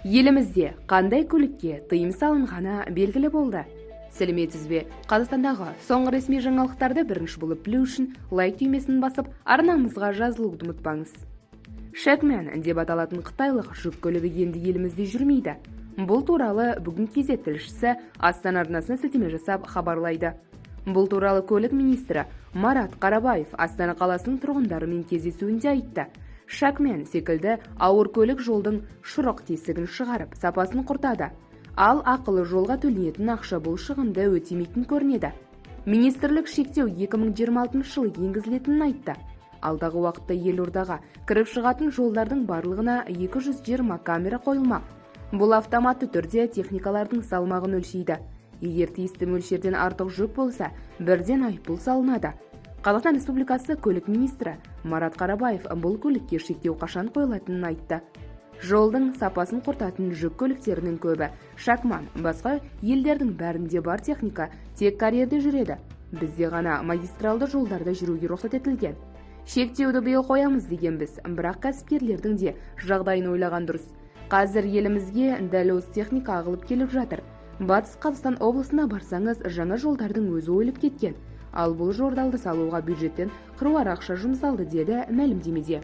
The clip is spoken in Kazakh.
Елімізде қандай көлікке тыйым салынғаны белгілі болды. Сәлеметсіз бе? Қазақстандағы соңғы ресми жаңалықтарды бірінші болып білу үшін лайк түймесін басып, арнамызға жазылуды ұмытпаңыз. Шэкмен деп аталатын қытайлық жүк көлігі енді елімізде жүрмейді. Бұл туралы бүгін KZ тілшісі Астана арнасына сілтеме жасап хабарлайды. Бұл туралы көлік министрі Марат Қарабаев Астана қаласының тұрғындарымен кездесуінде айтты. Шэкмен секілді ауыр көлік жолдың шұрық тесігін шығарып, сапасын құртады. Ал ақылы жолға төленетін ақша бұл шығынды өтемейтін көрінеді. Министрлік шектеу 2026 жылы енгізілетінін айтты. Алдағы уақытта елордаға кіріп шығатын жолдардың барлығына 220 камера қойылмақ. Бұл автоматты түрде техникалардың салмағын өлшейді. Егер тиісті мөлшерден артық жүк болса, бірден айыппұл салынады. Қазақстан Республикасы көлік министрі Марат Қарабаев бұл көлікке шектеу қашан қойылатынын айтты. Жолдың сапасын құртатын жүк көліктерінің көбі шакман, басқа елдердің бәрінде бар техника тек карьерде жүреді. Бізде ғана магистралды жолдарда жүруге рұқсат етілген. Шектеуді биыл қоямыз дегенбіз, бірақ кәсіпкерлердің де жағдайын ойлаған дұрыс. Қазір елімізге дәл осы техника ағылып келіп жатыр. Батыс Қазақстан облысына барсаңыз, жаңа жолдардың өзі ойылып кеткен. Ал бұл жолдарды салуға бюджеттен қыруар ақша жұмсалды деді мәлімдемеде.